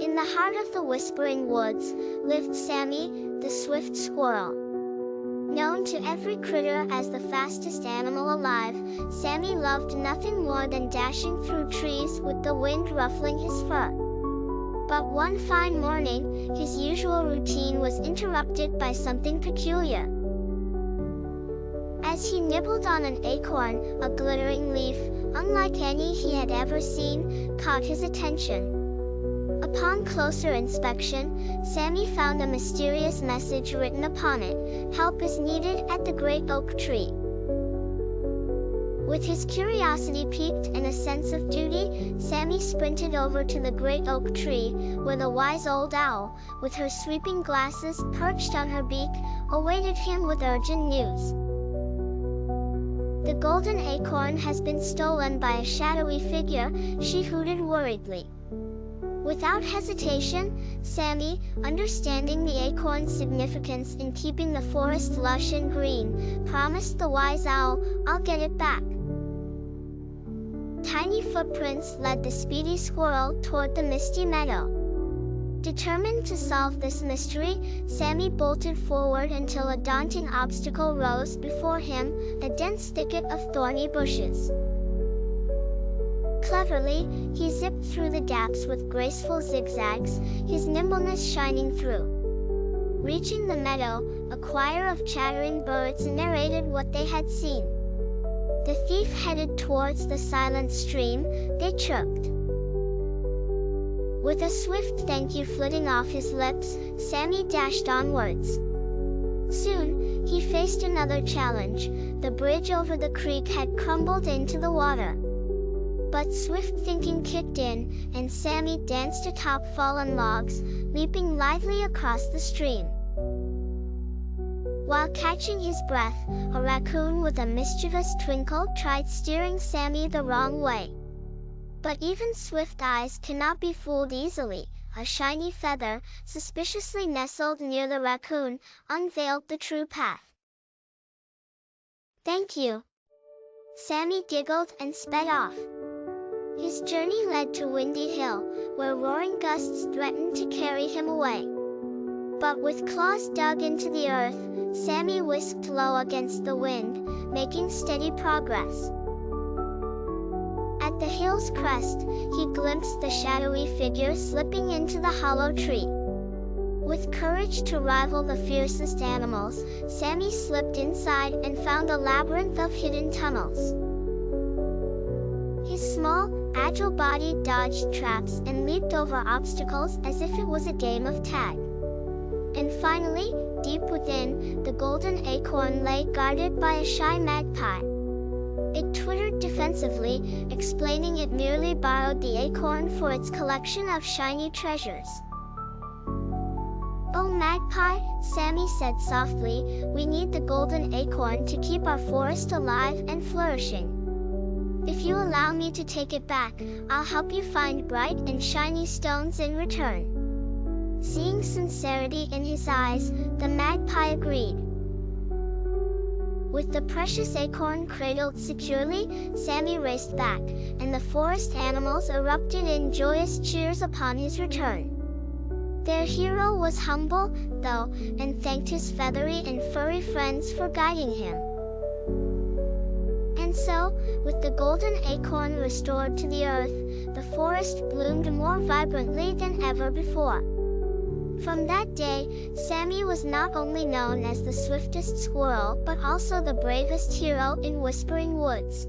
In the heart of the Whispering Woods lived Sammy, the Swift Squirrel. Known to every critter as the fastest animal alive, Sammy loved nothing more than dashing through trees with the wind ruffling his fur. But one fine morning, his usual routine was interrupted by something peculiar. As he nibbled on an acorn, a glittering leaf, unlike any he had ever seen, caught his attention. Upon closer inspection, Sammy found a mysterious message written upon it: "Help is needed at the great oak tree." With his curiosity piqued and a sense of duty, Sammy sprinted over to the great oak tree, where the wise old owl, with her sweeping glasses perched on her beak, awaited him with urgent news. "The golden acorn has been stolen by a shadowy figure," she hooted worriedly. Without hesitation, Sammy, understanding the acorn's significance in keeping the forest lush and green, promised the wise owl, "I'll get it back." Tiny footprints led the speedy squirrel toward the misty meadow. Determined to solve this mystery, Sammy bolted forward until a daunting obstacle rose before him, a dense thicket of thorny bushes. Cleverly, he zipped through the gaps with graceful zigzags, his nimbleness shining through. Reaching the meadow, a choir of chattering birds narrated what they had seen. The thief headed towards the silent stream, they chirped. With a swift thank you flitting off his lips, Sammy dashed onwards. Soon, he faced another challenge. The bridge over the creek had crumbled into the water. But swift thinking kicked in, and Sammy danced atop fallen logs, leaping lithely across the stream. While catching his breath, a raccoon with a mischievous twinkle tried steering Sammy the wrong way. But even swift eyes cannot be fooled easily. A shiny feather, suspiciously nestled near the raccoon, unveiled the true path. "Thank you." Sammy giggled and sped off. His journey led to Windy Hill, where roaring gusts threatened to carry him away. But with claws dug into the earth, Sammy whisked low against the wind, making steady progress. At the hill's crest, he glimpsed the shadowy figure slipping into the hollow tree. With courage to rival the fiercest animals, Sammy slipped inside and found a labyrinth of hidden tunnels. His small, agile body dodged traps and leaped over obstacles as if it was a game of tag. And finally, deep within, the golden acorn lay guarded by a shy magpie. It twittered defensively, explaining it merely borrowed the acorn for its collection of shiny treasures. "Oh, magpie," Sammy said softly, "we need the golden acorn to keep our forest alive and flourishing. If you allow me to take it back, I'll help you find bright and shiny stones in return." Seeing sincerity in his eyes, the magpie agreed. With the precious acorn cradled securely, Sammy raced back, and the forest animals erupted in joyous cheers upon his return. Their hero was humble, though, and thanked his feathery and furry friends for guiding him. And so, with the golden acorn restored to the earth, the forest bloomed more vibrantly than ever before. From that day, Sammy was not only known as the swiftest squirrel but also the bravest hero in Whispering Woods.